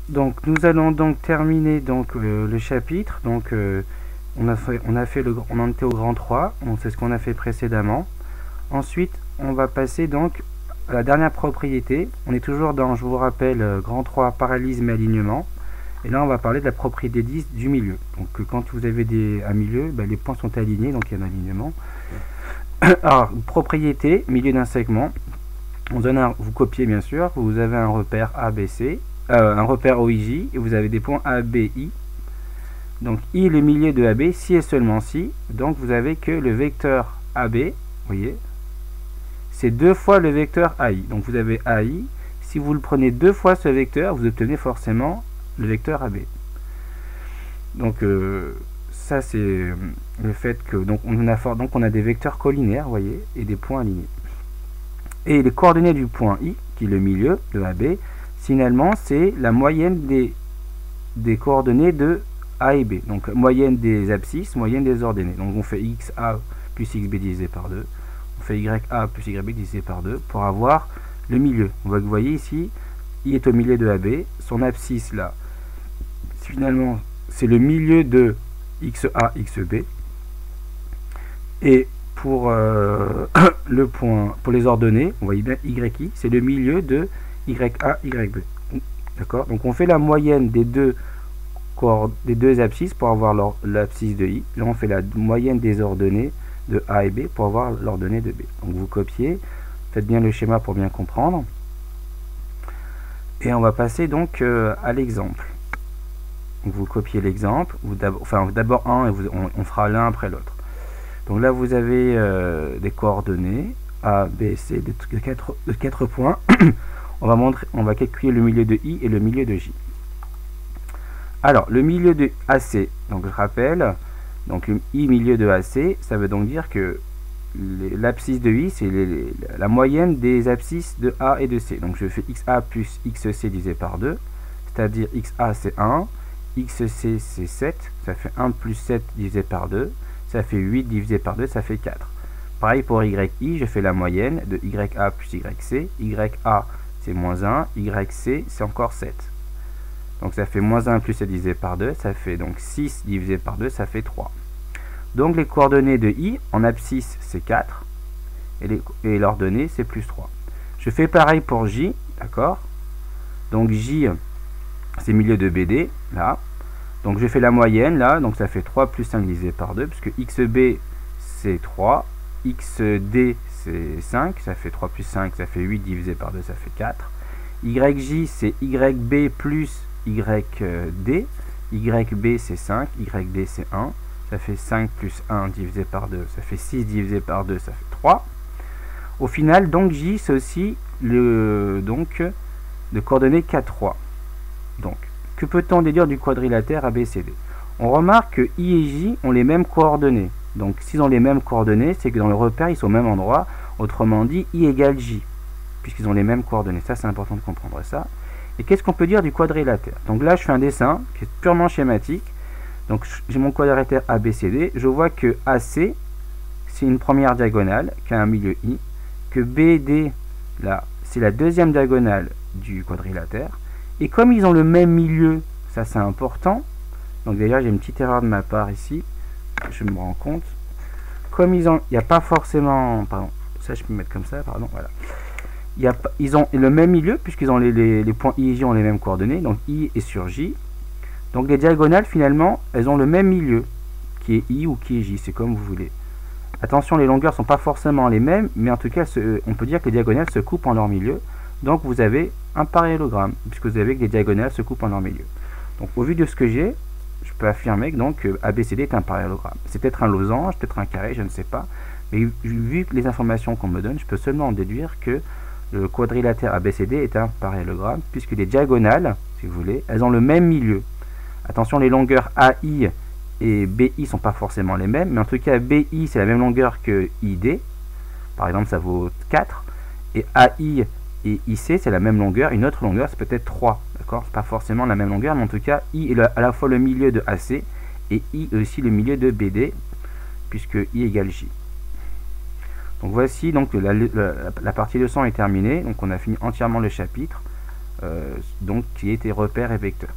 Donc nous allons donc terminer donc le chapitre. Donc on en était au grand 3, c'est ce qu'on a fait précédemment. Ensuite, on va passer donc à la dernière propriété. On est toujours dans, je vous rappelle, grand 3, parallélisme et alignement. Et là, on va parler de la propriété 10 du milieu. Donc quand vous avez un milieu, les points sont alignés, donc il y a un alignement. Alors, propriété, milieu d'un segment. On donne vous copiez bien sûr, vous avez un repère ABC, un repère OIJ, et vous avez des points A, B, I. Donc I est le milieu de AB, si et seulement si. Donc vous avez que le vecteur AB, vous voyez, c'est 2 fois le vecteur AI. Donc vous avez AI, si vous le prenez 2 fois ce vecteur, vous obtenez forcément le vecteur AB. Donc ça c'est le fait que donc on a des vecteurs collinaires, vous voyez, et des points alignés. Et les coordonnées du point I, qui est le milieu de AB, finalement c'est la moyenne des coordonnées de A et B. Donc moyenne des abscisses, moyenne des ordonnées. Donc on fait XA plus XB divisé par 2. On fait YA plus YB divisé par 2 pour avoir le milieu. Vous voyez ici, I est au milieu de AB. Son abscisse là, finalement, c'est le milieu de XA, XB. Et pour le point, pour les ordonnées, on voit bien YI, c'est le milieu de YA, YB. D'accord? Donc on fait la moyenne des deux abscisses pour avoir l'abscisse de I. Là on fait la moyenne des ordonnées de A et B pour avoir l'ordonnée de B. Donc vous copiez, faites bien le schéma pour bien comprendre. Et on va passer donc à l'exemple. Vous copiez l'exemple, d'abord un et on fera l'un après l'autre. Donc là vous avez des coordonnées A, B, C de 4 points. on va calculer le milieu de I et le milieu de J. Alors, le milieu de AC, donc je rappelle, donc le I milieu de AC, ça veut donc dire que l'abscisse de I, c'est la moyenne des abscisses de A et de C. Donc je fais XA plus XC divisé par 2, c'est-à-dire XA c'est 1, XC c'est 7, ça fait 1 plus 7 divisé par 2, ça fait 8 divisé par 2, ça fait 4. Pareil pour YI, je fais la moyenne de YA plus YC, YA c'est moins 1, YC c'est encore 7. Donc ça fait moins 1 plus 7 divisé par 2, ça fait donc 6 divisé par 2, ça fait 3. Donc les coordonnées de I en abscisse c'est 4 et l'ordonnée c'est plus 3. Je fais pareil pour J, d'accord? Donc J c'est milieu de BD, là. Donc je fais la moyenne là, donc ça fait 3 plus 5 divisé par 2, puisque XB c'est 3, XD c'est 5, ça fait 3 plus 5, ça fait 8 divisé par 2, ça fait 4. YJ c'est YB plus YD, YB c'est 5, YD c'est 1, ça fait 5 plus 1 divisé par 2, ça fait 6 divisé par 2, ça fait 3. Au final, donc J c'est aussi le coordonnées 4, 3. Donc, que peut-on déduire du quadrilatère ABCD? On remarque que I et J ont les mêmes coordonnées. Donc, s'ils ont les mêmes coordonnées, c'est que dans le repère, ils sont au même endroit. Autrement dit, I égale J, puisqu'ils ont les mêmes coordonnées. Ça, c'est important de comprendre ça. Et qu'est-ce qu'on peut dire du quadrilatère? Donc là, je fais un dessin qui est purement schématique. Donc, j'ai mon quadrilatère ABCD. Je vois que AC, c'est une première diagonale qui a un milieu I. Que BD, là, c'est la deuxième diagonale du quadrilatère. Et comme ils ont le même milieu, ça c'est important. Donc déjà, j'ai une petite erreur de ma part ici. Je me rends compte. Comme il n'y a pas forcément... Pardon, ça je peux mettre comme ça, pardon, voilà. Ils ont le même milieu, puisqu'ils ont les points I et J ont les mêmes coordonnées. Donc I est sur J. Donc les diagonales, finalement, elles ont le même milieu, qui est I ou qui est J, c'est comme vous voulez. Attention, les longueurs ne sont pas forcément les mêmes, mais en tout cas, on peut dire que les diagonales se coupent en leur milieu. Donc vous avez un parallélogramme, puisque vous avez que les diagonales se coupent en leur milieu. Donc au vu de ce que j'ai, je peux affirmer que donc ABCD est un parallélogramme. C'est peut-être un losange, peut-être un carré, je ne sais pas. Mais vu les informations qu'on me donne, je peux seulement en déduire que le quadrilatère ABCD est un parallélogramme, puisque les diagonales, si vous voulez, elles ont le même milieu. Attention, les longueurs AI et BI ne sont pas forcément les mêmes, mais en tout cas BI c'est la même longueur que ID. Par exemple, ça vaut 4. Et AI et IC c'est la même longueur, une autre longueur c'est peut-être 3, d'accord? C'est pas forcément la même longueur, mais en tout cas I est à la fois le milieu de AC et I est aussi le milieu de BD, puisque I égale J. Donc voici, donc la partie leçon est terminée, donc on a fini entièrement le chapitre. donc qui est tes repères et vecteurs.